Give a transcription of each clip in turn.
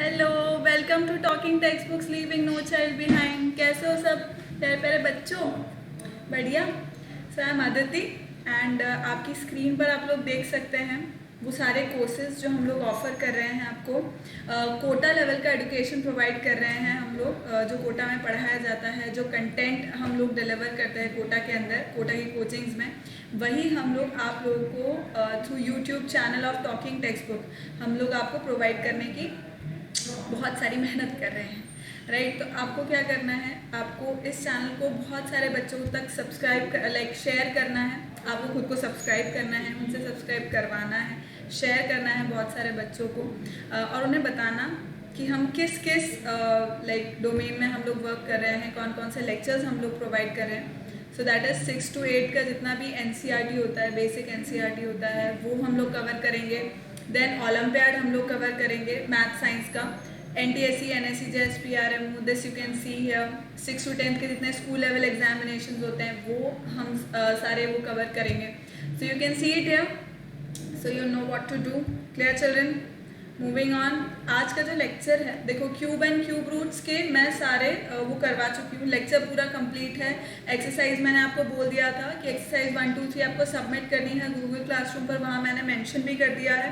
Hello, welcome to talking text books leaving no child behind. कैसे हो सब प्यारे प्यारे बच्चों? बढ़िया। So I am Aditi and आपकी स्क्रीन पर आप लोग देख सकते हैं वो सारे कोर्सेज जो हम लोग ऑफर कर रहे हैं आपको। कोटा लेवल का एजुकेशन प्रोवाइड कर रहे हैं हम लोग। जो कोटा में पढ़ाया जाता है, जो कंटेंट हम लोग डिलीवर करते हैं कोटा के अंदर, कोटा की कोचिंग्स में, वही हम लोग आप लोगों को through YouTube channel of talking text book हम लोग आपको प्रोवाइड करने की बहुत सारी मेहनत कर रहे हैं। राइट, तो आपको क्या करना है, आपको इस चैनल को बहुत सारे बच्चों तक सब्सक्राइब शेयर करना है। आपको खुद को सब्सक्राइब करना है, उनसे सब्सक्राइब करवाना है, शेयर करना है बहुत सारे बच्चों को, और उन्हें बताना कि हम किस किस डोमेन में हम लोग वर्क कर रहे हैं, कौन कौन से लेक्चर्स हम लोग प्रोवाइड कर रहे हैं। सो दैट इज़ 6 to 8 का जितना भी NCERT होता है, बेसिक NCERT होता है, वो हम लोग कवर करेंगे। देन ओलम्पियाड हम लोग कवर करेंगे मैथ साइंस का, NTSE, NSE, JS, PRMO, this you can see here. 6 to 10 के जितने स्कूल लेवल एग्जामिनेशन होते हैं वो हम सारे वो कवर करेंगे। So you can see it here, so you know what to do. Clear children? Moving on. आज का जो लेक्चर है, देखो क्यूब एंड क्यूब रूट्स के मैं सारे वो करवा चुकी हूँ, लेक्चर पूरा कंप्लीट है। एक्सरसाइज मैंने आपको बोल दिया था कि एक्सरसाइज 1, 2, 3 आपको सबमिट करनी है गूगल क्लासरूम पर, वहाँ मैंने मेंशन भी कर दिया है।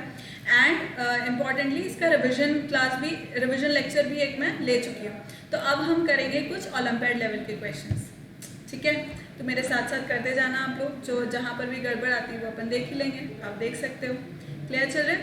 एंड इम्पॉर्टेंटली इसका रिविजन लेक्चर भी एक मैं ले चुकी हूँ। तो अब हम करेंगे कुछ ओलम्पियाड लेवल के क्वेश्चंस, ठीक है? तो मेरे साथ साथ करते जाना आप लोग, जो जहाँ पर भी गड़बड़ आती है वो अपन देख ही लेंगे, आप देख सकते हो। Clear children?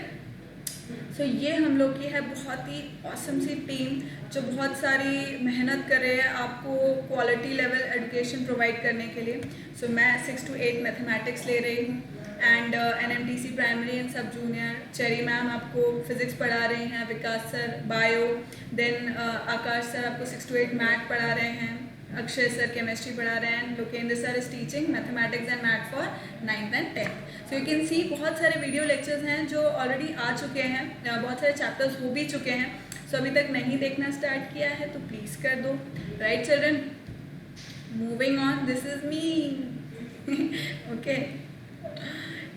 सो ये हम लोग की है बहुत ही ऑसम सी टीम जो बहुत सारी मेहनत कर रहे हैं आपको क्वालिटी लेवल एजुकेशन प्रोवाइड करने के लिए। सो मैं 6 to 8 मैथमेटिक्स ले रही हूँ एंड NMTC प्राइमरी एंड सब जूनियर। चेरी मैम आपको फिजिक्स पढ़ा रही हैं, विकास सर बायो, देन आकाश सर आपको 6 to 8 मैथ पढ़ा रहे हैं, अक्षय सर केमिस्ट्री पढ़ा रहे हैं, Lokendra sir is teaching mathematics and math for 9th and 10th। So you can सी बहुत सारे वीडियो लेक्चर्स हैं जो ऑलरेडी आ चुके हैं, बहुत सारे चैप्टर्स हो भी चुके हैं। सो अभी तक नहीं देखना स्टार्ट किया है तो प्लीज़ कर दो। Right children? Moving on, this is me. Okay,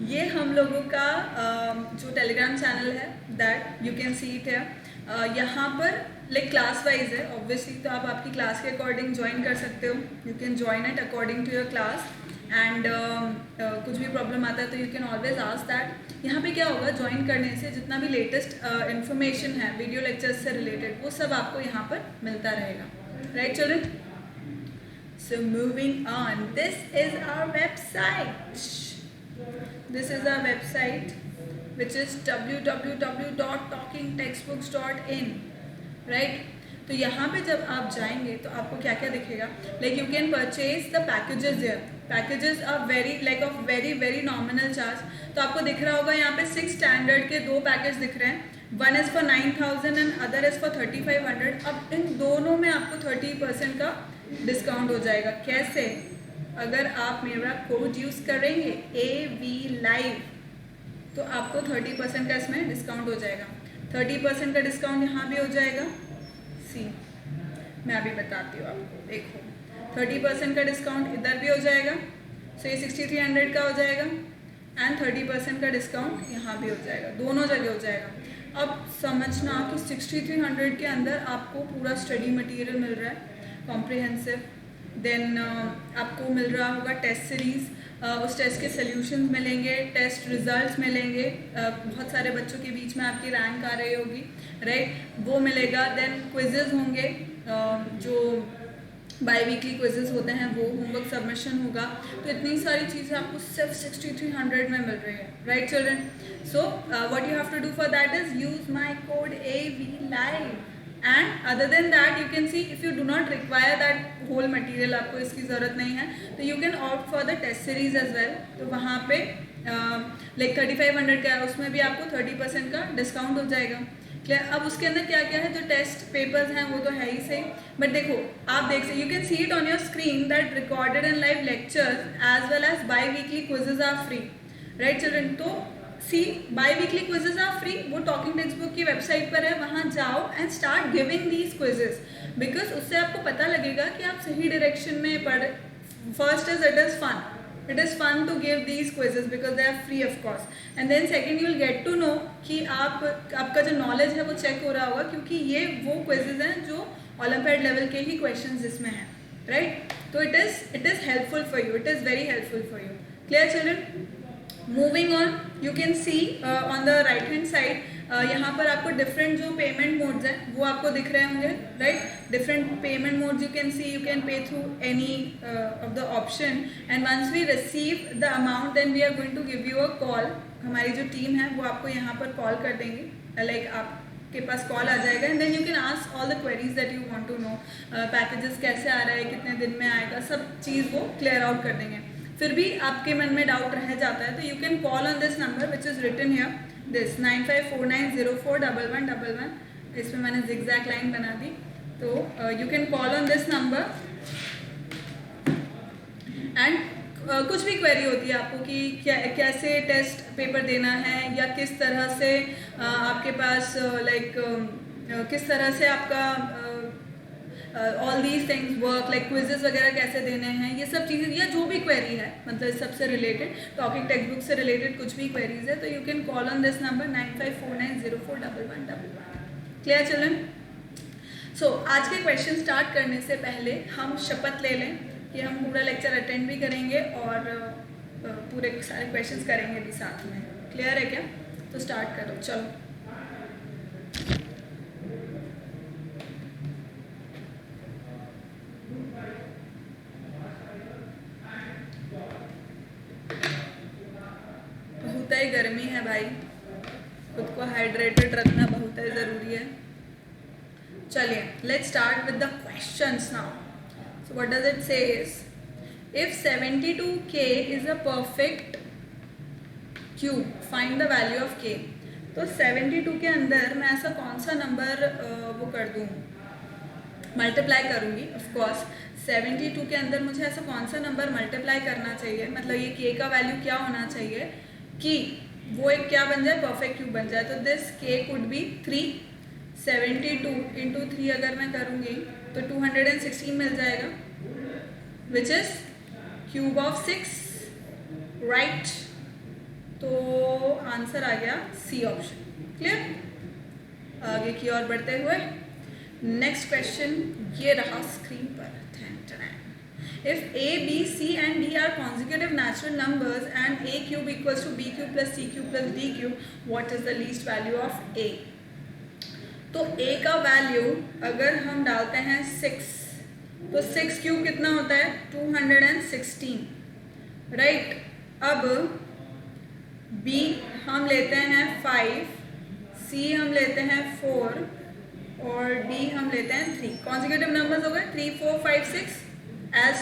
ये हम लोगों का जो टेलीग्राम चैनल है, that you can see it है। यहाँ पर क्लास वाइज है ऑब्वियसली, तो आप आपकी क्लास के अकॉर्डिंग ज्वाइन कर सकते हो। You can join it according to your class and कुछ भी प्रॉब्लम आता है तो you can always ask that. यहाँ पे क्या होगा, ज्वाइन करने से जितना भी लेटेस्ट इन्फॉर्मेशन है वीडियो लेक्चर्स से रिलेटेड वो सब आपको यहाँ पर मिलता रहेगा। Right children? So moving on, this is our website. This is our website which is www.talkingtextbooks.in, right? तो यहाँ पे जब आप जाएंगे तो आपको क्या क्या दिखेगा, like you can purchase the packages there. Packages are very very nominal charge. तो आपको दिख रहा होगा यहाँ पे 6 स्टैंडर्ड के 2 पैकेज दिख रहे हैं, one is for 9000 and other is for 3500। अब इन दोनों में आपको 30% का डिस्काउंट हो जाएगा। कैसे? अगर आप मेरा कोड यूज़ करेंगे AV Live तो आपको 30% का इसमें डिस्काउंट हो जाएगा। 30% का डिस्काउंट यहाँ भी हो जाएगा। सी, मैं अभी बताती हूँ आपको, देखो 30% का डिस्काउंट इधर भी हो जाएगा। सो ये 6300 का हो जाएगा एंड 30% का डिस्काउंट यहाँ भी हो जाएगा, दोनों जगह हो जाएगा। अब समझना कि 6300 के अंदर आपको पूरा स्टडी मटेरियल मिल रहा है, कॉम्प्रिहेंसिव। देन आपको मिल रहा होगा टेस्ट सीरीज़, उस टेस्ट के सॉल्यूशंस मिलेंगे, टेस्ट रिजल्ट्स मिलेंगे, बहुत सारे बच्चों के बीच में आपकी रैंक आ रही होगी, राइट, वो मिलेगा। देन क्विजेज़ होंगे, जो बाई वीकली क्विजेज़ होते हैं वो, होमवर्क सबमिशन होगा। तो इतनी सारी चीज़ें आपको सिर्फ 6300 में मिल रही है। Right children? So what you have to do for that is use my code AV Live। And other than that you can see if you do not require that whole material, आपको इसकी ज़रूरत नहीं है, तो you can opt for the test series as well. तो वहाँ पे 3500 का है, उसमें भी आपको 30% का डिस्काउंट हो जाएगा। क्लियर? अब उसके अंदर क्या क्या है, जो टेस्ट पेपर्स हैं वो तो है ही सही, बट देखो आप देख सकते, you can see it on your screen that recorded and live lectures as well as bi weekly quizzes are free. Right children? तो see, bi weekly quizzes are free, वो टॉकिंग टेक्स्ट बुक की website पर है, वहाँ जाओ and start giving these quizzes, because उससे आपको पता लगेगा कि आप सही डायरेक्शन में पढ़। First is it is fun, It is fun to give these quizzes because they are free of course. And then second, you will get to know कि आपका जो knowledge है वो check हो रहा होगा, क्योंकि ये वो quizzes हैं जो Olympiad level के ही questions जिसमें हैं, right? तो it is helpful for you. It is very helpful for you. Clear children? Moving on, you can see on the right hand side यहाँ पर आपको डिफरेंट जो पेमेंट मोड्स हैं वो आपको दिख रहे होंगे, right? Different payment modes you can see. You can pay through any of the option, and once we receive the amount then we are going to give you a call. हमारी जो team है वो आपको यहाँ पर call कर देंगे, like आपके पास कॉल आ जाएगा, and then you can ask all the queries that you want to know. Packages कैसे आ रहा है, कितने दिन में आएगा, सब चीज़ वो क्लियर आउट कर देंगे. फिर भी आपके मन में डाउट रह जाता है तो you can call on this number which is written here, this 9549041111. इसमें मैंने zigzag लाइन बना दी. तो you can call on this number and कुछ भी क्वेरी होती है आपको कि कैसे टेस्ट पेपर देना है, या किस तरह से आपके पास किस तरह से आपका all these things work, like quizzes वगैरह कैसे देने हैं, ये सब चीज़ें, या जो भी क्वेरी है, मतलब सबसे रिलेटेड टॉकिंग टेक्स्ट बुक से रिलेटेड कुछ भी क्वेरीज है, तो you can call on this number 9549041111. Clear children? So आज के क्वेश्चन स्टार्ट करने से पहले हम शपथ ले लें कि हम पूरा लेक्चर अटेंड भी करेंगे और पूरे सारे क्वेश्चंस करेंगे भी साथ में. क्लियर है क्या? तो स्टार्ट करो, चलो. बहुत ही गर्मी है भाई, खुद को हाइड्रेटेड रखना बहुत ही ज़रूरी है. चलिए, let's start with the questions now. So what does it say is, if 72k is a perfect cube, find the value of k. तो 72 के अंदर मैं ऐसा कौन सा नंबर वो कर दूँ, मल्टीप्लाई करूँगी. ऑफ कोर्स 72 के अंदर मुझे ऐसा कौन सा नंबर मल्टीप्लाई करना चाहिए, मतलब ये k का वैल्यू क्या होना चाहिए कि वो एक क्या बन जाए, परफेक्ट क्यूब बन जाए. तो this k could be 3. 72 into 3 अगर मैं करूँगी तो 216 मिल जाएगा, which is cube of 6, right? तो आंसर आ गया सी ऑप्शन. क्लियर? आगे की ओर बढ़ते हुए नेक्स्ट क्वेश्चन ये रहा स्क्रीन पर. If a, b, c and d are consecutive natural numbers and a cube equals to b cube plus c cube plus d cube, what is the least value of a? तो a का value अगर हम डालते हैं 6, तो 6 cube कितना होता है, 216, राइट? अब b हम लेते हैं 5, c हम लेते हैं 4 और d हम लेते हैं 3. कॉन्जिक्यूटिव नंबर्स हो गए 3, 4, 5, 6 as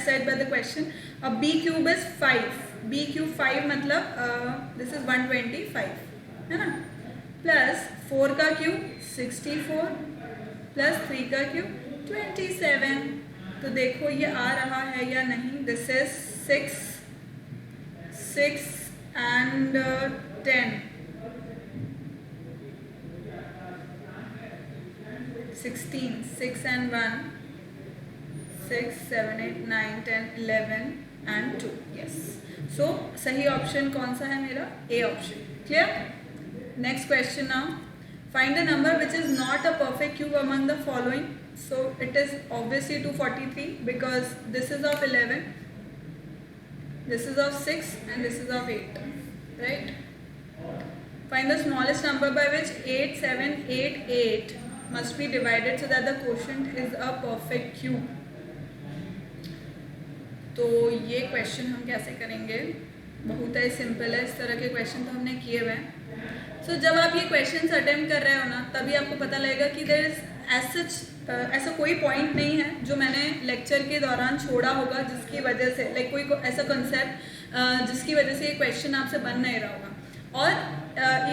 said by the question. अब b cube is 5, b cube 5 मतलब दिस इज 125, है ना? प्लस 4 का क्यूब 64 प्लस 3 का क्यूब 27. तो देखो ये आ रहा है या नहीं. This is 6 and 10. 16, 6 and 1, 6, 7, 8, 9, 10, 11 and 2. Yes. So सही ऑप्शन कौन सा है मेरा? A option. Clear? Next question now. Find the number which is not a perfect cube among the following. So it is obviously 243 because this is of 11, this is of 6 and this is of 8, right? Find the smallest number by which 8788 must be divided so that the quotient is a perfect cube. तो ये question हम कैसे करेंगे, बहुत ही simple है. इस तरह के क्वेश्चन तो हमने किए हुए हैं. सो जब आप ये क्वेश्चंस अटेम्प्ट कर रहे हो ना, तभी आपको पता लगेगा कि देयर इज ऐसा कोई पॉइंट नहीं है जो मैंने लेक्चर के दौरान छोड़ा होगा जिसकी वजह से, लाइक कोई ऐसा कंसेप्ट जिसकी वजह से ये क्वेश्चन आपसे बन नहीं रहा होगा. और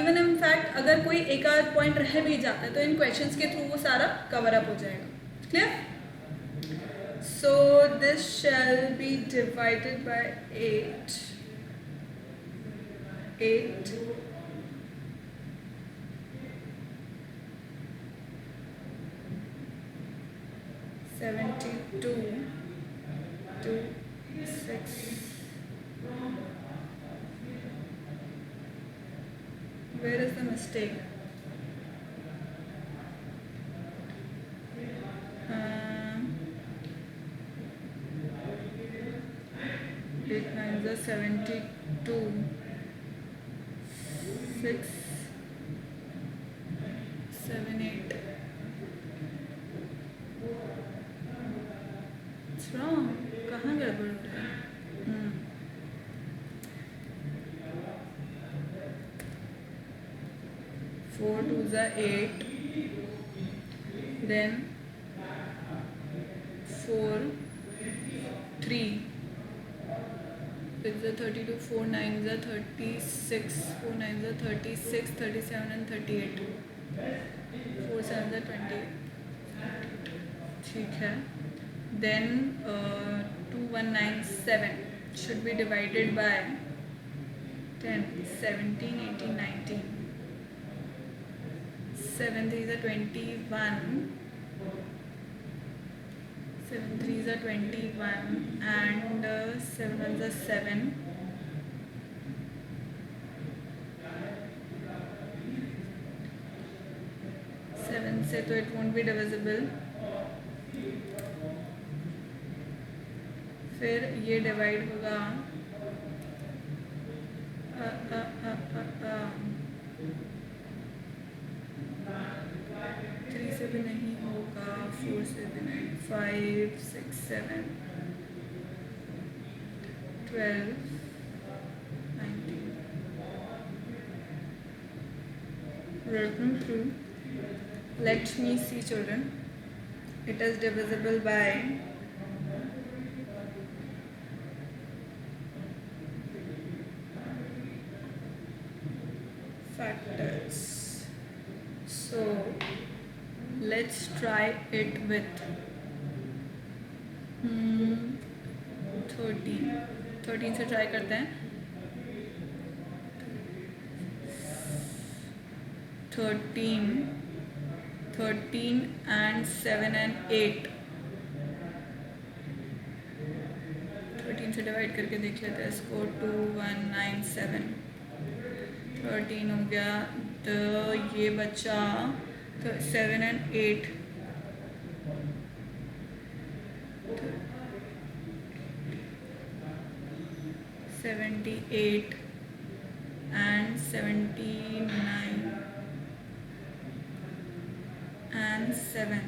इवन इन फैक्ट अगर कोई एक आध पॉइंट रह भी जाता है तो इन क्वेश्चंस के थ्रू वो सारा कवर अप हो जाएगा. Clear? So this shall be divided by 8. 72 to 6 Where is the mistake? 8 9s are 72. 6 7 8. It's wrong. कहाँ गड़बड़ हो रहा है? 4 2s are 8. Then 4 3 is the 32. 4 9s are 36. 4 9s are 36, 37 and 38. 4 7s are 28. ठीक है. Then 2 1 9 7 should be divided by 10 17 18 19. 7 3s are 21. 7 3s are 21 and 7 1s are 7. 7 से तो it won't be divisible. फिर ये डिवाइड होगा 3 से भी नहीं होगा, 4 से भी नहीं, 5 6 7 12 19. Working through. Let me see, children. It is divisible by factors. So let's try it with 13. 13 से ट्राई करते हैं. 13 and 7 and 8. 13 से डिवाइड करके देख लेते हैं इसको. 2 1 9 7. 13 हो गया. तो ये बचा 7 and 8. 78 and 79 and 7.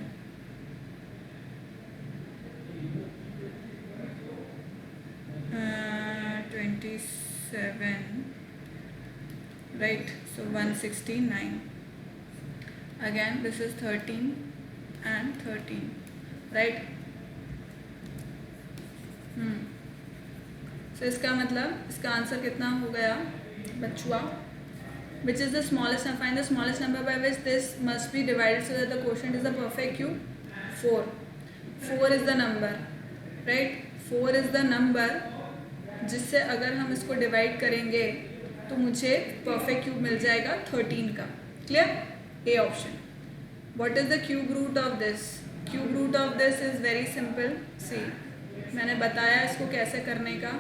27. Right, so 169. Again this is 13 and 13, right? So इसका मतलब इसका आंसर कितना हो गया बचुआ? Which is the smallest number? Find the smallest number by which this must be divided so that the quotient is a perfect cube. 4. 4 is the number, right? 4 is the number जिससे अगर हम इसको divide करेंगे तो मुझे perfect cube मिल जाएगा 13 का. Clear? A option. What is the cube root of this? Cube root of this is very simple. See, मैंने बताया इसको कैसे करने का.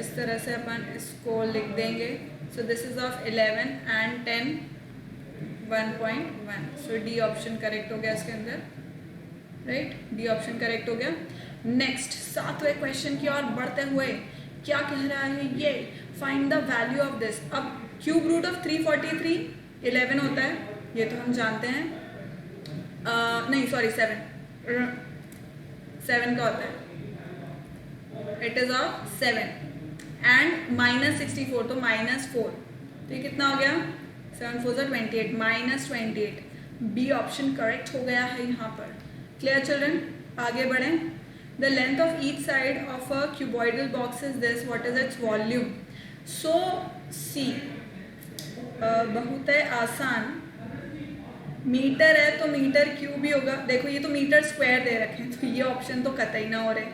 इस तरह से अपन इसको लिख देंगे. So this is of 11 and 10 1.1. So D option correct हो गया इसके अंदर, राइट? डी ऑप्शन करेक्ट हो गया. नेक्स्ट 7वें क्वेश्चन की ओर बढ़ते हुए क्या कह रहा है ये? Find the value of this. अब क्यूब रूट ऑफ 343 11 होता है, ये तो हम जानते हैं. नहीं सॉरी 7 का होता है. इट इज ऑफ 7 एंड -64 तो -4. तो ये कितना हो गया? 7 4 28 -28. बी ऑप्शन करेक्ट हो गया है यहाँ पर. Clear children? आगे बढ़ें. The length of each side of a cuboidal box is this. What is its volume? So see, बहुत है आसान. मीटर है तो मीटर क्यूब ही होगा. देखो ये तो मीटर स्क्वायर दे रखे हैं, तो ये ऑप्शन तो कतई ना हो रहे,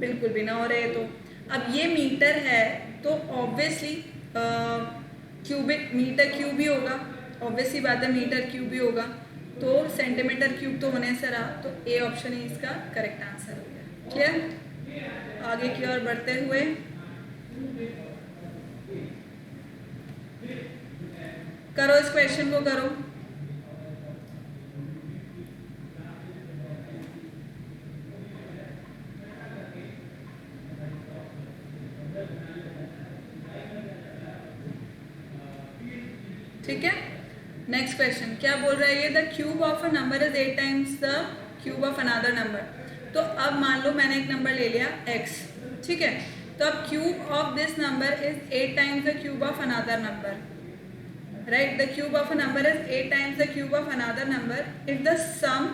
बिल्कुल भी ना हो रहे. तो अब ये मीटर है तो ऑब्वियसली क्यूबिक मीटर क्यूब ही होगा. ऑब्वियसली बात है, मीटर क्यूब ही होगा. तो सेंटीमीटर क्यूब तो होने से रहा, तो ए ऑप्शन ही इसका करेक्ट आंसर हो गया. क्लियर? आगे की ओर बढ़ते हुए करो इस क्वेश्चन को करो। ठीक है, नेक्स्ट क्वेश्चन क्या बोल रहा है ये, the cube of a number is 8 times the cube of another number. तो अब मान लो मैंने एक नंबर ले लिया x, ठीक है, तो अब cube of this number is 8 times the cube of another number, right. The cube of a number is 8 times the cube of another number if the sum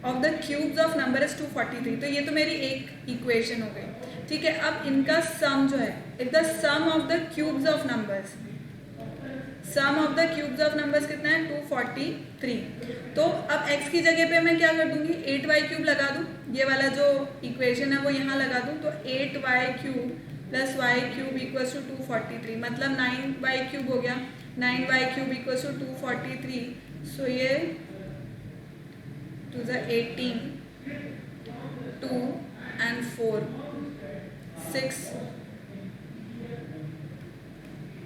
of the cubes of number is 243। तो ये तो मेरी एक equation हो गई, ठीक है। अब इनका सम जो है, if the sum of the cubes of numbers, sum of the cubes of numbers कितना है 243। तो अब x की जगह पे मैं क्या कर दूंगी, 8y क्यूब लगा दूं, ये वाला जो इक्वेशन है वो यहाँ लगा दूं। तो 8y cube plus Y cube equals to 243, मतलब 9y क्यूब हो गया, 9y क्यूब इक्वल्स टू 243। सो ये 2 ज़ा 18, 2 and 4 6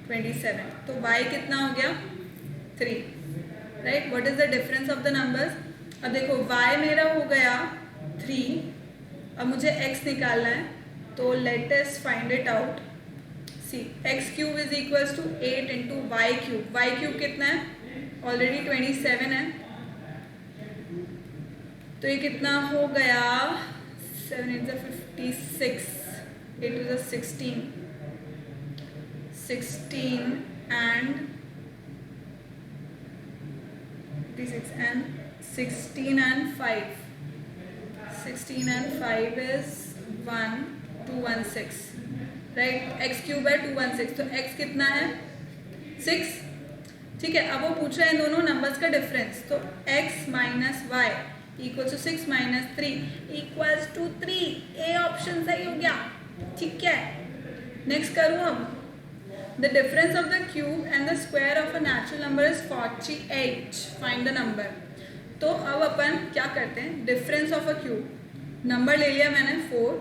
27। तो y कितना हो गया 3, right. What is the difference of the numbers. अब देखो y मेरा हो गया 3, अब मुझे x निकालना है, तो let us find it out. See x cube is equals to 8 into Y cube. Y cube कितना है, ऑलरेडी 27 है, तो ये कितना हो गया 7 × 56, 8 × 16 and 56 and 16 and 5, 16 and 5 is 216, right. x cube है 216, तो x कितना है 6, ठीक है। अब वो पूछ रहे हैं दोनों नंबर्स का डिफरेंस, तो x minus Y equal to 6 minus 3 equals to 3। A option सही हो गया, ठीक है। नेक्स्ट करूँ अब, the difference of the cube and the square of a natural number is 48, find the number। तो अब अपन क्या करते हैं, difference of a cube, number ले लिया मैंने 4,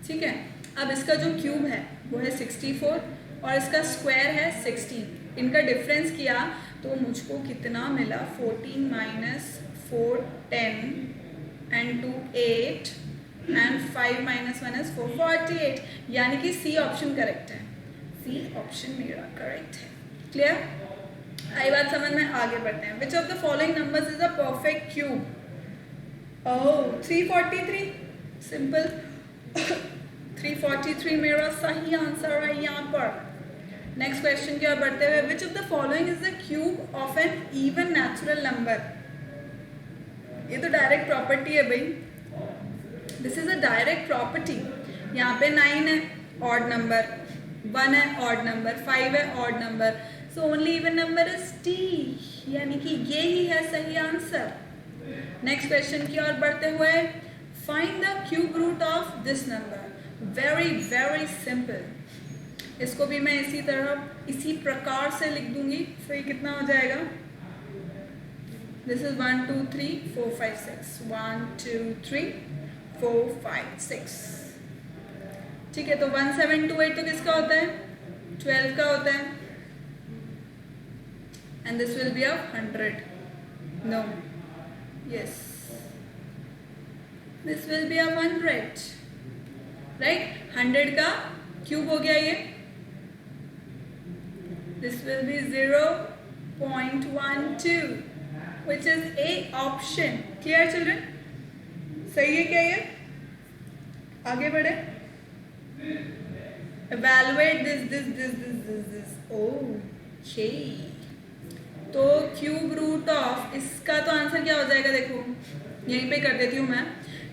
ठीक है। अब इसका जो क्यूब है वो है 64 और इसका स्क्वायर है 16, इनका डिफरेंस किया तो मुझको कितना मिला 14 minus 4 10 and 2 8 and 5 minus 1 is 4 48, यानी कि सी ऑप्शन करेक्ट है, सी ऑप्शन मेरा करेक्ट है। क्लियर, आई बात समझ में, आगे बढ़ते हैं। विच of the following numbers is a perfect cube. Oh 343, simple 343 मेरा सही आंसर है यहाँ पर। नेक्स्ट क्वेश्चन की ओर बढ़ते हुए, which of the following is the cube of an even natural number. ये तो डायरेक्ट प्रॉपर्टी है भाई, this is a direct property. यहाँ पे 9 है ऑड नंबर, 1 है ऑड नंबर, 5 है odd number, so only even number is T, यानी कि ये ही है सही आंसर। नेक्स्ट क्वेश्चन की ओर बढ़ते हुए, find the cube root of this number. Very very simple, इसको भी मैं इसी तरह इसी प्रकार से लिख दूंगी। सो ये कितना हो जाएगा, दिस इज 1 2 3 4 5 6, 1 2 3 4 5 6, ठीक है। तो 1728 तो किसका होता है, 12 का होता है, and this will be a 100, no yes this will be a 100, right. 100 का क्यूब हो गया ये, this will be 0.12 which is a option। clear children, सही है क्या ये, आगे बढ़े। evaluate this okay। तो क्यूब रूट ऑफ, इसका तो आंसर क्या हो जाएगा, देखो यहीं पे कर देती हूँ मैं।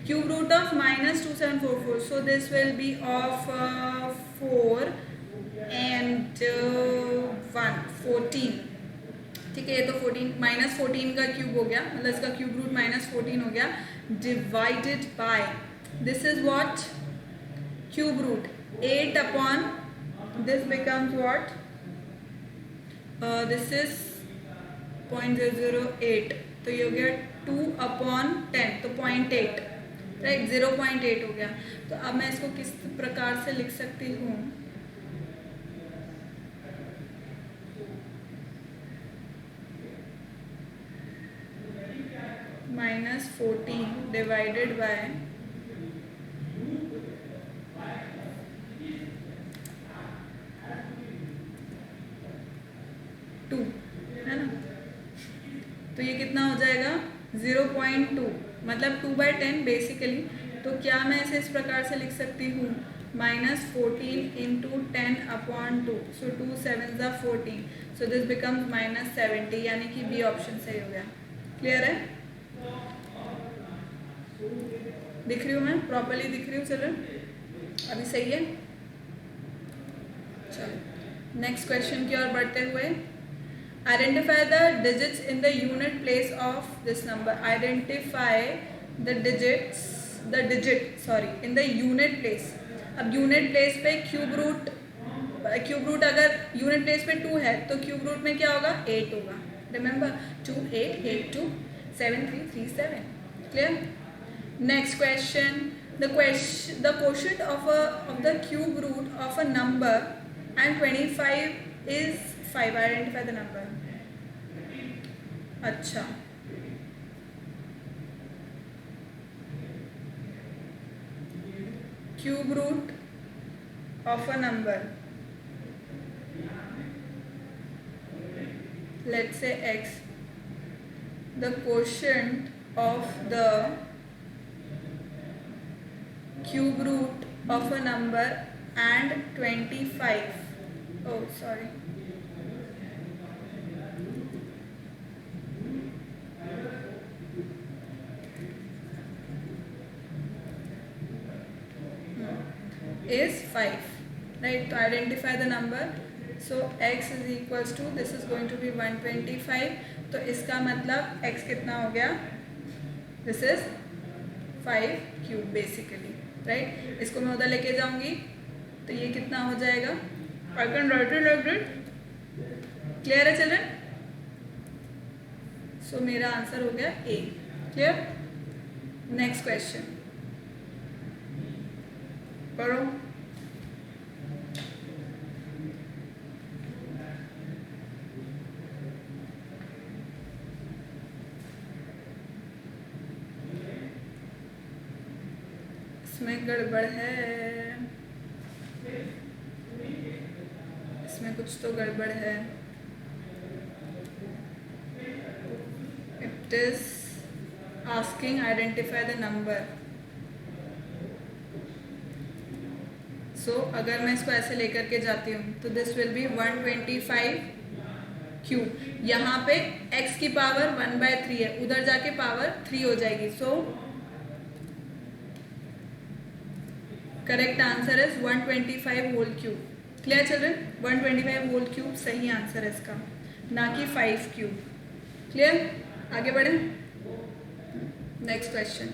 Cube root of -2744, so this will be of 4 and 1 14, ठीक है। ये तो 14 -14 का क्यूब हो गया, मतलब इसका क्यूब रूट -14 हो गया, divided by this is what cube root 8 upon this becomes what, this is 0.008, तो ये हो गया 2/10, तो 0.8, राइट, 0.8 हो गया। तो अब मैं इसको किस प्रकार से लिख सकती हूँ, 0.8 -14 डिवाइडेड बाय 2 है ना। तो ये कितना हो जाएगा 0.2 मतलब 2/10 बेसिकली। तो क्या मैं इसे इस प्रकार से लिख सकती हूँ -14 इंटू 10/2। सो 2 7 ज़ा 14। सो दिस बिकम्स -70 यानी कि बी ऑप्शन सही हो गया। क्लियर है? दिख रही हूँ मैं? प्रॉपरली दिख रही हूँ? चलो अभी सही है। चलो नेक्स्ट क्वेश्चन की ओर बढ़ते हुए, identify the digits in the unit place of this number. Identify the digit in the unit place. अब unit place पे क्यूब रूट अगर unit place पे 2 है तो क्यूब रूट में क्या होगा 8 होगा। Remember 2 8 8 2 7 3 3 7। Clear? Next question. The quotient of the cube root of a number and 25 is 5. Identify the number. अच्छा, cube root of a number, let's say x, the quotient of the cube root of a number and 25. Oh sorry, is 5, right? तो identify the number. So x is equals to, this is going to be 125. तो इसका मतलब x कितना हो गया, this is 5 cube basically, right? इसको मैं उधर लेके जाऊंगी तो ये कितना हो जाएगा, I can write it like this. Clear है चिल्ड्रन? सो मेरा आंसर हो गया A. क्लियर? नेक्स्ट क्वेश्चन पढ़ो। इसमें गड़बड़ है, इसमें कुछ तो गड़बड़ है। It is asking identify the number. So अगर मैं इसको ऐसे लेकर के जाती हूँ तो दिस विल बी 125 क्यूब। यहाँ पे x की पावर 1/3 है, उधर जाके पावर 3 हो जाएगी। So correct answer is 125 whole cube. Clear children? 125 whole cube सही आंसर है इसका, ना कि 5 क्यूब। क्लियर? आगे बढ़े। Next question.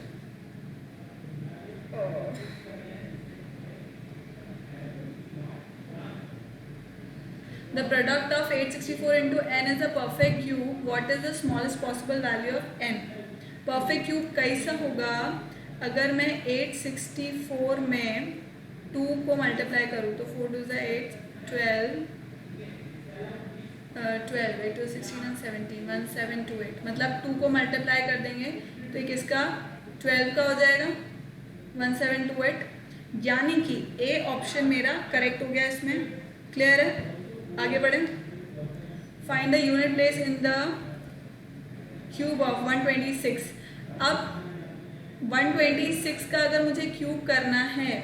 The product of 864 into n is a perfect cube. What is the smallest possible value of n? Perfect cube कैसा होगा? अगर मैं 864 में 2 को मल्टीप्लाई करूँ तो 4 2 8 12 8 2 16 and 17 1728, मतलब 2 को मल्टीप्लाई कर देंगे तो ये किसका 12 का हो जाएगा 1728, यानी कि ए ऑप्शन मेरा करेक्ट हो गया इसमें। क्लियर है? आगे बढ़े। Find the unit place in the cube of 126। अब 126 का अगर मुझे क्यूब करना है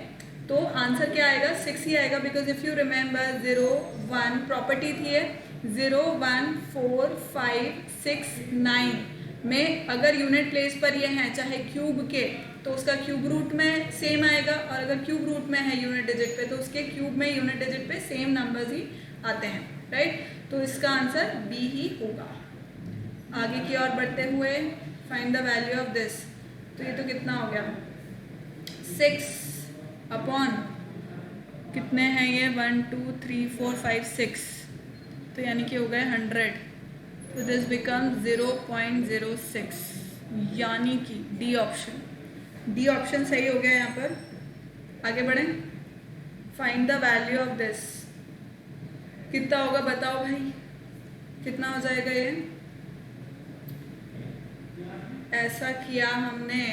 तो आंसर क्या आएगा 6 ही आएगा, because if you remember 0 1 property थी है 0 1 4 5 6 9 में अगर यूनिट प्लेस पर ये है चाहे क्यूब के तो उसका क्यूब रूट में सेम आएगा, और अगर क्यूब रूट में है यूनिट डिजिट पे तो उसके क्यूब में यूनिट डिजिट पे सेम नंबर्स ही आते हैं, राइट? तो इसका आंसर बी ही होगा। आगे की ओर बढ़ते हुए find the value of this. तो ये तो कितना हो गया 6 अपॉन कितने हैं ये 1 2 3 4 5 6, तो यानी कि हो गए 100। तो दिस बिकम 0.06, यानी कि डी ऑप्शन सही हो गया यहाँ पर। आगे बढ़ें। Find the value of this. कितना होगा बताओ भाई, कितना हो जाएगा ये ऐसा किया हमने,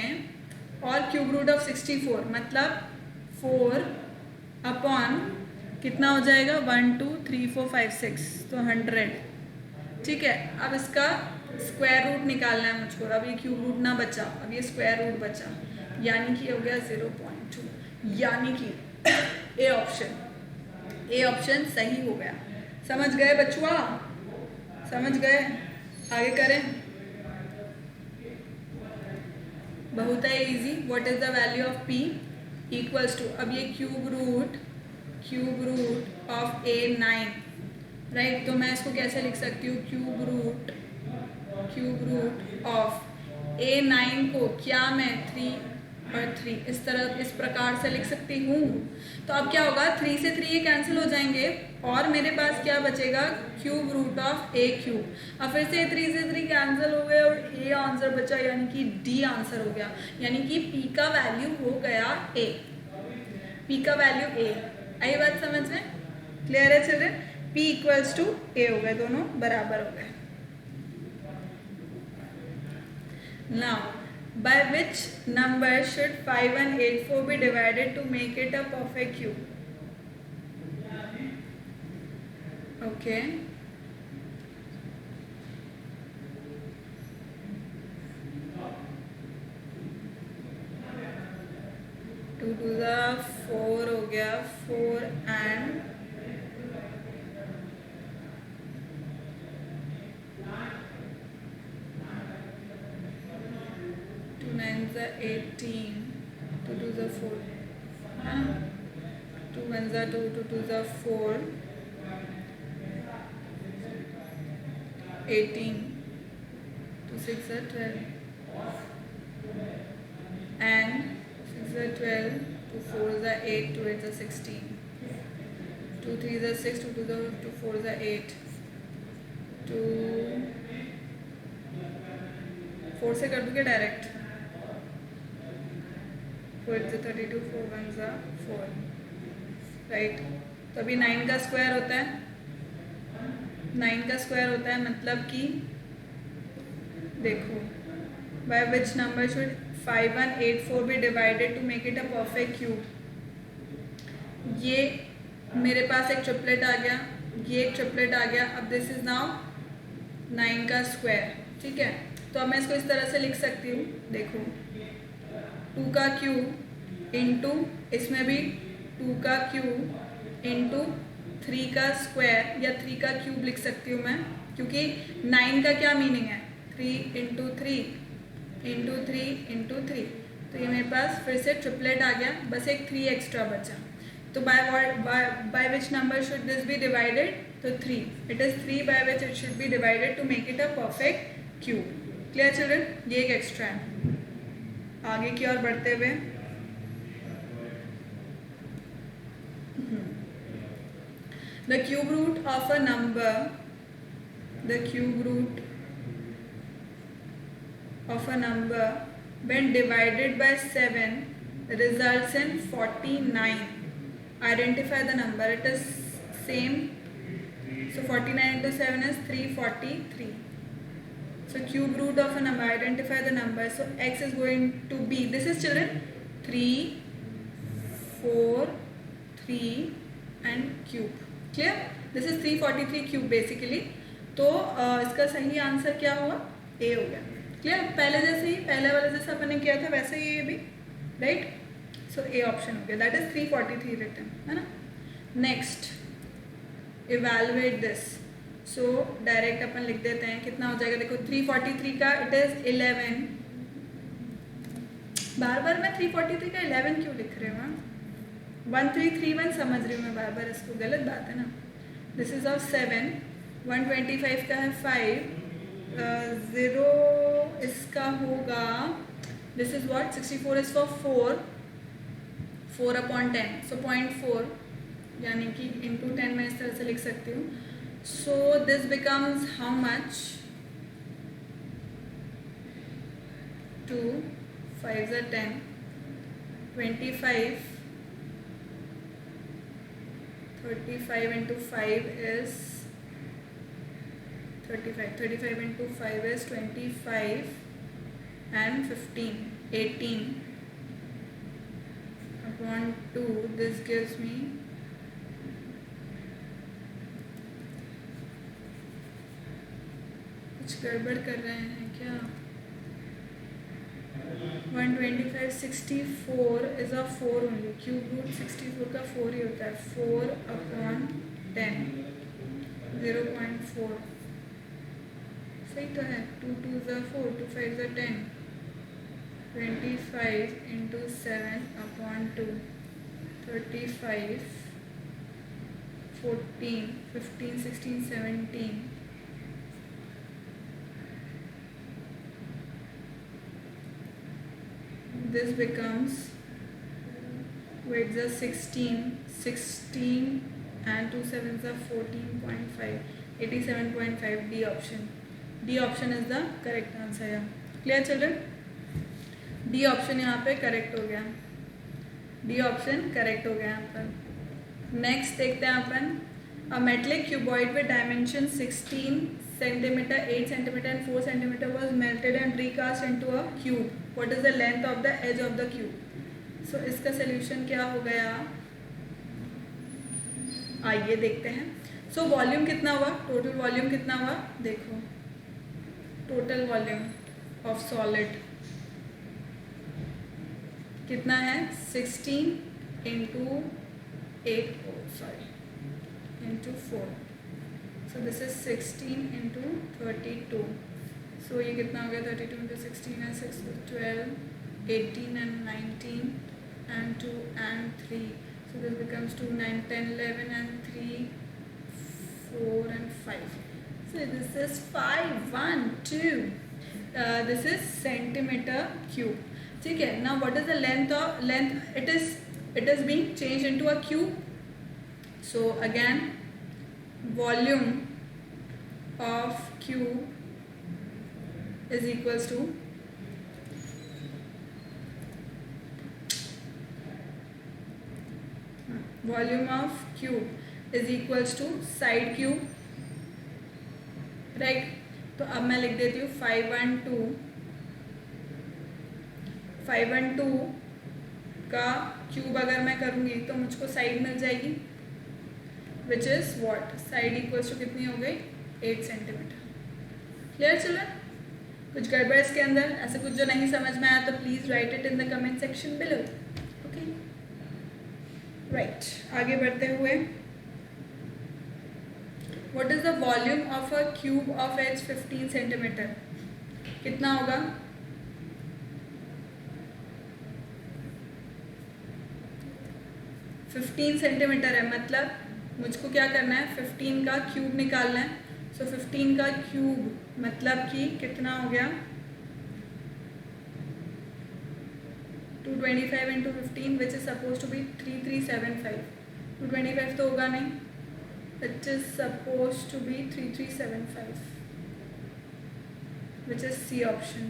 और क्यूब रूट ऑफ 64 मतलब 4 अपॉन कितना हो जाएगा 1 2 3 4 5 6 तो 100। ठीक है, अब इसका स्क्वायर रूट निकालना है मुझको। अब ये क्यूब रूट ना बचा, अब ये स्क्वायर रूट बचा, यानी कि हो गया 0.2, यानी कि ए ऑप्शन सही हो गया। समझ गए बच्चुआ? समझ गए? आगे करें। बहुत है easy. What is the value of p equals to, अब ये cube root of a9, right. तो मैं इसको कैसे लिख सकती हूँ, क्यूब रूट ऑफ a9 को क्या मैं 3 और 3 इस प्रकार से लिख सकती हूँ। तो अब क्या होगा, 3 से 3 ये कैंसिल हो जाएंगे और मेरे पास क्या बचेगा, cube root of a cube. अब फिर से 3 से 3 कैंसिल हो गए और a आंसर बचा, यानी कि d आंसर हो गया, यानी कि p का वैल्यू हो गया a, p का वैल्यू a। आई बात समझ में? क्लियर है children? p equals to a हो गए, दोनों बराबर हो गए। Now, by which number should 5184 be divided to make it a perfect cube? Okay. Two to the 4 हो गया, 4 and 2 9 the 18, 2 2 the 4, 2 1 the 2, 2 2 the 4, 18, 2 6 the 12, and 6 the 12, 2 4 the 8, 2 8 the 16, 2 3 the 6, 2 2 the 2 4 the 8, 2 4 से कर दूँगा डायरेक्ट, 4 8 the 32, 4 1 the 4, राइट। तो अभी 9 का square होता है, 9 का स्क्वायर होता है, मतलब कि देखो, by which number should 5184 be divided to make it a perfect cube. ये मेरे पास एक ट्रिपलेट आ गया, ये एक ट्रिपलेट आ गया। अब दिस इज नाउ 9 का स्क्वायर, ठीक है। तो अब मैं इसको इस तरह से लिख सकती हूँ, देखो 2 का क्यूब इंटू, इसमें भी 2 का क्यूब इंटू 3 का स्क्वायर या 3 का क्यूब लिख सकती हूँ मैं, क्योंकि 9 का क्या मीनिंग है, 3 इंटू 3 इंटू 3 इंटू 3। तो ये मेरे पास फिर से ट्रिपलेट आ गया, बस एक 3 एक्स्ट्रा बचा। तो by which number should this be divided, तो 3, it is 3 by which it should be divided to make it a perfect cube. Clear children? ये एक एक्स्ट्रा है। आगे की ओर बढ़ते हुए, the cube root of a number, the cube root of a number when divided by 7 results in 49. Identify the number. It is same. So 49 into 7 is 343. So cube root of a number, identify the number. So x is going to be, this is children 3 4 3 and cube. Clear? This is 343 cube basically. तो इसका सही answer क्या हुआ, ए हो गया। Clear? पहले जैसे ही, पहले वाला जैसा अपन ने किया था वैसे ही ये भी, राइट। सो ए ऑप्शन हो गया, दैट इज 343 रिटन, है ना। Next, evaluate this. So direct अपन लिख देते हैं, कितना हो जाएगा, देखो 343 का इट इज 11। बार बार मैं 343 का 11 क्यों लिख रही हूँ, 1331 समझ रही हूँ मैं बार बार इसको, गलत बात है ना। दिस इज ऑफ 7, 125 का है 5, 0 इसका होगा, this is what 64 is for 4 upon 10, सो 0.4, यानी कि इंटू 10 मैं इस तरह से लिख सकती हूँ। So this becomes how much, 2 5 is 10, 25, 35 into 5 is 35, 35 into 5 is 25, and 15, 18 upon 2. This gives me कुछ गड़बड़ कर रहे हैं क्या? 125 64 is a 4 only. Cube root 64 का 4 ही होता है. 4 upon 10, 0.4. सही तो है. 2 2s are 4, 2 5s are 10. 25 into 7 upon 2. 35, 14, 15, 16, 17. This becomes, wait, the 16 and 2 7s are 14.5, 87.5. D option. D option is the correct answer here. Clear children? D option यहाँ पे correct हो गया. D option correct हो गया यहाँ पर. Next देखते हैं अपन. A metallic cuboid with dimension 16 centimeter, 8 centimeter and 4 centimeter was melted and recast into a cube. What is the length of the edge of the cube? So इसका solution क्या हो गया? आइए देखते हैं. So वॉल्यूम कितना हुआ? टोटल वॉल्यूम कितना हुआ? देखो, टोटल वॉल्यूम ऑफ सॉलिड कितना है? 16 into 8, into 4. So this is 16 into 32. So ये कितना हो गया? 32 into 16 and 6 is 12, 18 and 19 and 2 and 3. So this becomes 2, 9, 10, 11 and 3, 4 and 5. So this is 5, 1, 2. This is centimeter cube. ठीक है. Now what is the length? It is being changed into a cube. So again, volume of cube is equals to volume of cube is equals to side cube, right? तो अब मैं लिख देती हूँ 512 का cube अगर मैं करूँगी तो मुझको साइड मिल जाएगी, which is what? Side equals to कितनी हो गई? 8 सेंटीमीटर. Clear children? कुछ गड़बड़ इसके अंदर? ऐसा कुछ जो नहीं समझ में आया तो please write it in the comment section below. Okay, right. आगे बढ़ते हुए, what is the volume of a cube of edge 15 centimetre? कितना होगा? फिफ्टीन सेंटीमीटर है, मतलब मुझको क्या करना है? 15 का क्यूब निकालना है. सो 15 का क्यूब मतलब कि कितना हो गया? 225 into 15 which is supposed to be 3375. 225 तो होगा नहीं, it is supposed to be 3375 which is C option.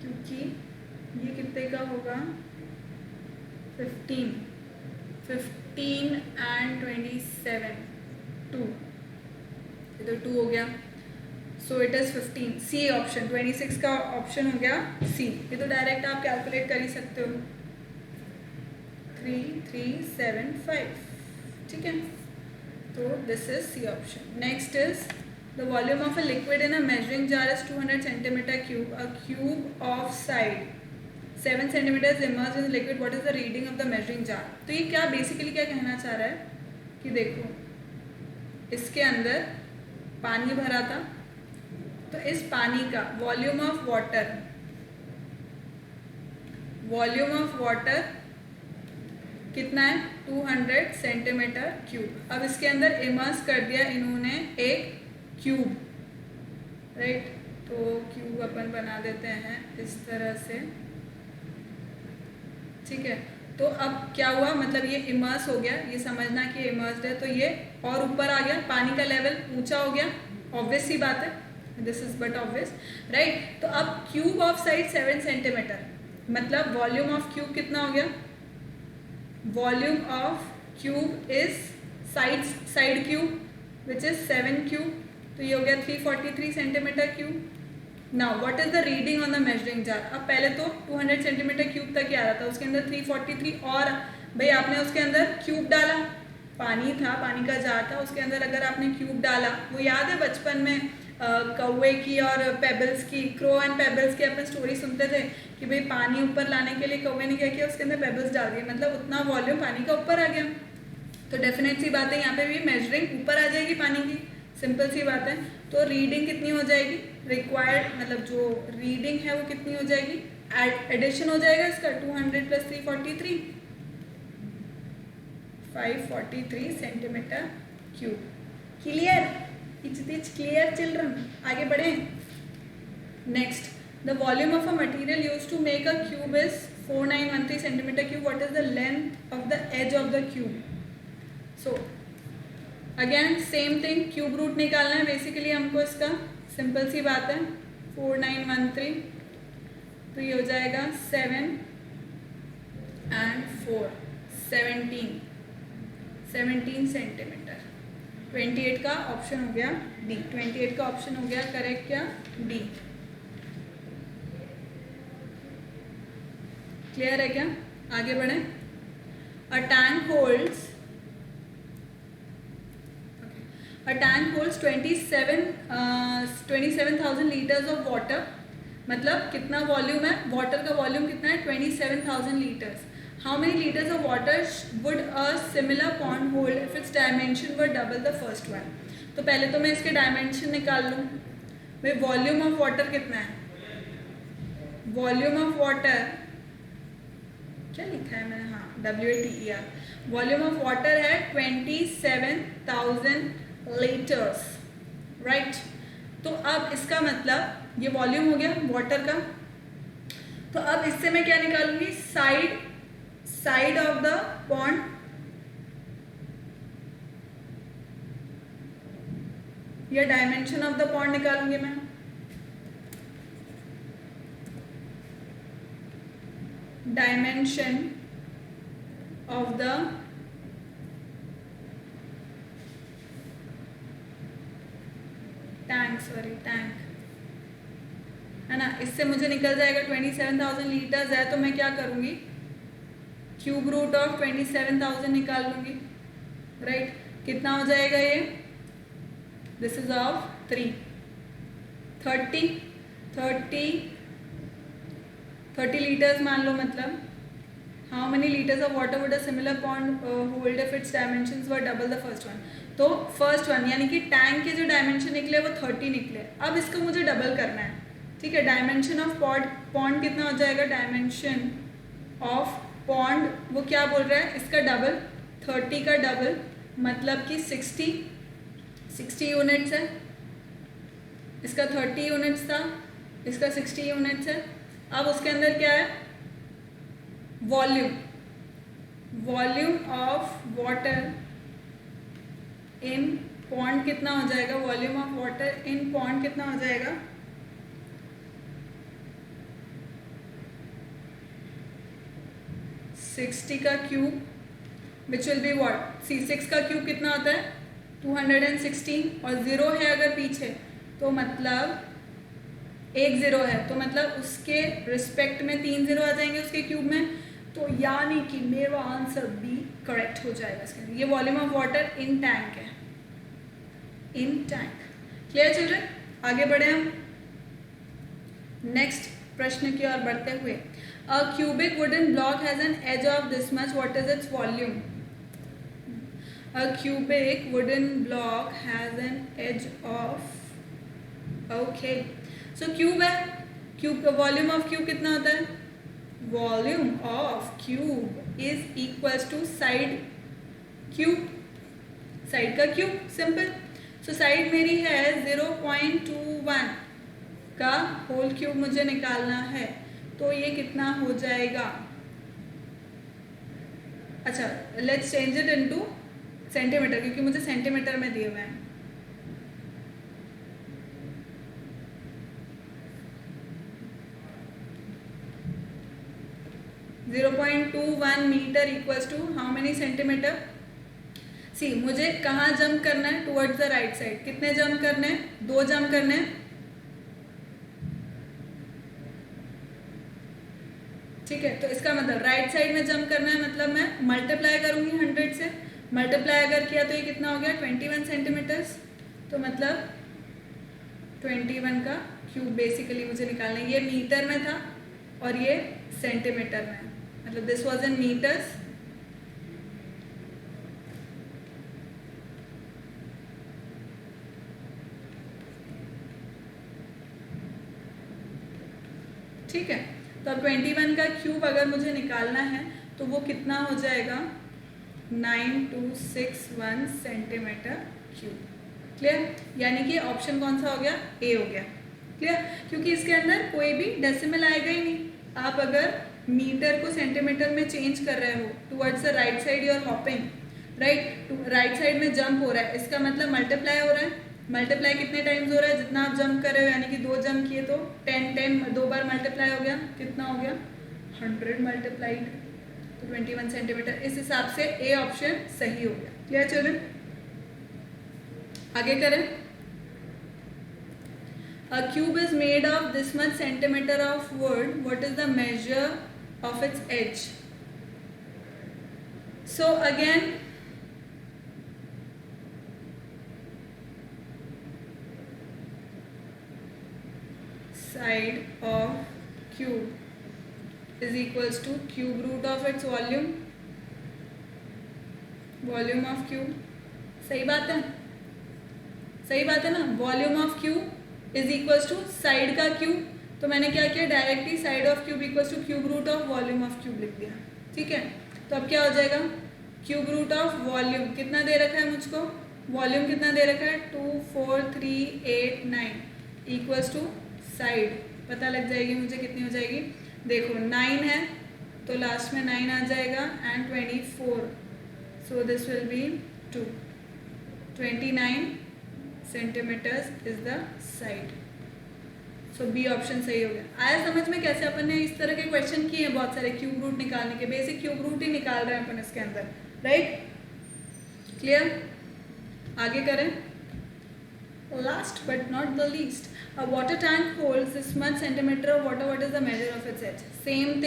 क्योंकि ये कितने का होगा? 15 and 27, 2. इधर 2 हो गया. So it is 15. C option. 26 का ऑप्शन हो गया सी. ये तो डायरेक्ट आप कैलकुलेट कर ही सकते हो. 3375. ठीक है, तो this is C option. Next is the volume of a liquid in a measuring jar is 200 centimetre cube. A cube of side 7 centimetre immersed in liquid. What is the reading of the measuring jar? तो ये क्या basically क्या कहना चाह रहा है कि देखो, इसके अंदर पानी भरा था, तो इस पानी का वॉल्यूम ऑफ वाटर कितना है? 200 सेंटीमीटर क्यूब. अब इसके अंदर इमर्स कर दिया इन्होंने एक क्यूब, राइट? तो क्यूब अपन बना देते हैं इस तरह से. ठीक है, तो अब क्या हुआ? मतलब ये इमर्स हो गया, ये समझना कि ये इमर्स्ड है, तो ये और ऊपर आ गया, पानी का लेवल ऊंचा हो गया. ऑब्वियस सी बात है, this is but obvious, right? तो अब क्यूब ऑफ साइड 7 सेंटीमीटर, मतलब वॉल्यूम ऑफ क्यूब कितना हो गया? Volume of cube is side cube which is 7 cube. तो ये हो गया 343 centimetre cube. Now what is the reading on the measuring jar. अब पहले तो 200 सेंटीमीटर क्यूब तक ही आ रहा था, उसके अंदर 343 और भाई आपने उसके अंदर क्यूब डाला, पानी था, पानी का जार था, उसके अंदर अगर आपने क्यूब डाला, वो याद है बचपन में कौवे की और पेबल्स की, क्रो एंड पेबल्स की अपने स्टोरी सुनते थे कि भाई पानी ऊपर लाने के लिए कौवे ने क्या किया, उसके अंदर पेबल्स डाल दिए, मतलब उतना वॉल्यूम पानी का ऊपर आ गया। तो डेफिनेट सी बात है यहाँ पे भी मेजरिंग ऊपर आ जाएगी पानी की, सिंपल सी बात है। तो रीडिंग कितनी हो जाएगी, रिक्वायर्ड मतलब जो रीडिंग है वो कितनी हो जाएगी, एडिशन हो जाएगा इसका 200 plus 343, 543 centimetre cube. Clear, it's clear children. आगे बढ़े। Next, the volume of a material used to make a cube is 4913 centimetre cube. What is the length of the edge of the cube. So again same thing, cube root निकालना है basically हमको इसका, simple सी बात है, 4913 तो ये हो जाएगा 7 and 4 17 सेंटीमीटर। 28 का ऑप्शन हो गया डी, 28 का ऑप्शन हो गया करेक्ट, क्या डी। क्लियर है क्या, आगे बढ़े। A tank holds 27,000 litres of water. मतलब कितना वॉल्यूम है, वाटर का वॉल्यूम कितना है, 27,000 litres. How many litres of water would a similar pond hold if it's dimension were double the first one. तो पहले तो मैं इसके डायमेंशन निकाल लूँ। भाई वॉल्यूम ऑफ वाटर कितना है, वॉल्यूम ऑफ वाटर क्या लिखा है मैंने, हाँ WATER, वॉल्यूम ऑफ वाटर है 27,000 लीटर्स, राइट। तो अब इसका मतलब ये वॉल्यूम हो गया वाटर का। तो अब इससे मैं क्या निकालूंगी, साइड ऑफ द पॉन्ड, या डायमेंशन ऑफ द पॉन्ड निकालूंगी मैं। डायमेंशन ऑफ द टैंक है ना, इससे मुझे निकल जाएगा 27,000 लीटर्स है, तो मैं क्या करूंगी, क्यूब रूट ऑफ 27,000 निकाल लूंगी, राइट। कितना हो जाएगा ये, दिस इज ऑफ 30 लीटर्स मान लो। मतलब how many litres of water would a similar pond hold if it's dimensions were double the first one. तो फर्स्ट वन यानी कि टैंक के जो डायमेंशन निकले वो 30 निकले। अब इसको मुझे डबल करना है, ठीक है। डायमेंशन ऑफ पॉन्ड कितना हो जाएगा, डायमेंशन ऑफ पॉन्ड वो क्या बोल रहा है, इसका डबल, 30 का डबल, मतलब कि 60 यूनिट्स है। इसका 30 यूनिट्स था, इसका 60 यूनिट्स है। अब उसके अंदर क्या है, volume of water in pond कितना हो जाएगा, volume of water in pond कितना हो जाएगा, 60 का cube which will be what, 6 का क्यूब कितना होता है 216, और 0 है अगर पीछे तो मतलब 1 0 है, तो मतलब उसके रिस्पेक्ट में 3 0 आ जाएंगे उसके क्यूब में, तो यानी कि मेरा आंसर बी करेक्ट हो जाएगा इसके अंदर। ये volume of water in tank है, इन टैंक। क्लियर चिल्ड्रन, आगे बढ़े हम नेक्स्ट प्रश्न की ओर बढ़ते हुए। A cubic wooden block has an edge of this much, what is its volume. A cubic wooden block has an edge of, okay so cube है, क्यूब का वॉल्यूम ऑफ क्यूब कितना होता है, volume of cube is equals to side cube, side का cube, simple. So side मेरी है 0.21 का whole cube मुझे निकालना है, तो ये कितना हो जाएगा, अच्छा let's change it into centimeter, क्योंकि मुझे सेंटीमीटर में दिए हुए हैं। .21 meter equals to how many centimeter. See मुझे कहाँ जंप करना है, टुवर्ड्स द राइट साइड। कितने जंप करने हैं, 2 जंप करने हैं, ठीक है, तो इसका मतलब राइट साइड में जंप करना है, मतलब मैं मल्टीप्लाई करूंगी 100 से। मल्टीप्लाई अगर किया तो ये कितना हो गया 21 सेंटीमीटर्स। तो मतलब 21 का क्यूब बेसिकली मुझे निकालना है। ये मीटर में था और ये सेंटीमीटर में, मतलब दिस वाज इन मीटर्स। ठीक है, तो अब 21 का क्यूब अगर मुझे निकालना है तो वो कितना हो जाएगा 9261 सेंटीमीटर क्यूब। क्लियर, यानी कि ऑप्शन कौन सा हो गया, ए हो गया। क्लियर, क्योंकि इसके अंदर कोई भी डेसिमल आएगा ही नहीं। आप अगर मीटर को सेंटीमीटर में चेंज कर रहे हो towards the right side you are hopping, right, right side में जंप हो रहा है, इसका मतलब मल्टीप्लाई हो रहा है। मल्टीप्लाई कितने टाइम्स हो रहा है, जितना आप जंप कर रहे हो, यानी कि 2 जंप किए तो 10 2 बार मल्टीप्लाई हो गया, कितना हो गया 100 मल्टीप्लाइड, तो 21 सेंटीमीटर। इस हिसाब से ए ऑप्शन सही हो गया। क्लियर चिल्ड्रन, आगे करें। A cube is made of this much centimeter of wood. What is the measure of its edge? So again, side of cube is equals to cube root of its volume. Volume of cube, सही बात है, सही बात है ना। Volume of cube is equals to side का cube, तो मैंने क्या किया directly side of cube equals to cube root of volume of cube लिख दिया। ठीक है, तो अब क्या हो जाएगा क्यूब रूट ऑफ वॉल्यूम कितना दे रखा है मुझको, वॉल्यूम कितना दे रखा है 24389 इक्वल्स टू साइड, पता लग जाएगी मुझे कितनी हो जाएगी। देखो 9 है तो लास्ट में 9 आ जाएगा and 24, so this will be 29 centimetres is the side. So B option सही हो गया। आया समझ में कैसे अपन ने इस तरह के क्वेश्चन किए हैं बहुत सारे, क्यूब रूट निकालने के, बेसिक क्यूब रूट ही निकाल रहे हैं अपन इसके अंदर, राइट। क्लियर, आगे करें। Last but not the least, a water tank holds this much centimetre of water, what is the measure of its edge. Same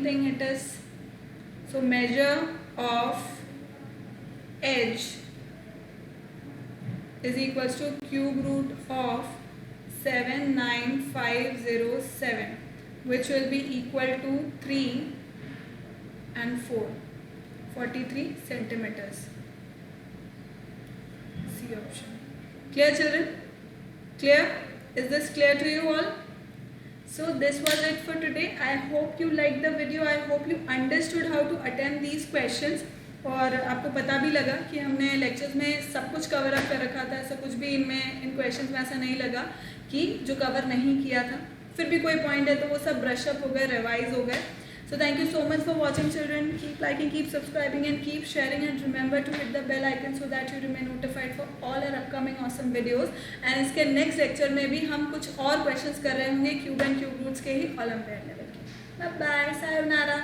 thing it is. So measure of edge is equals to cube root of 79507, which will be equal to 3 and 4, 43 centimeters. C option. Clear children? Clear? Is this clear to you all? So this was it for today. I hope you liked the video. I hope you understood how to attempt these questions. और आपको पता भी लगा कि हमने lectures में सब कुछ कवर अप कर रखा था, ऐसा कुछ भी इनमें इन क्वेश्चंस में ऐसा नहीं लगा कि जो कवर नहीं किया था। फिर भी कोई पॉइंट है तो वो सब ब्रश अप हो गए, रिवाइज हो गए। So thank you so much for watching children. Keep liking, keep subscribing and keep sharing and remember to hit the bell icon so that you remain notified for all our upcoming awesome videos. And इसके next lecture में भी हम कुछ और questions कर रहे होंगे cube and cube roots के ही ओलंपियाड लेवल के। Bye bye, sayonara.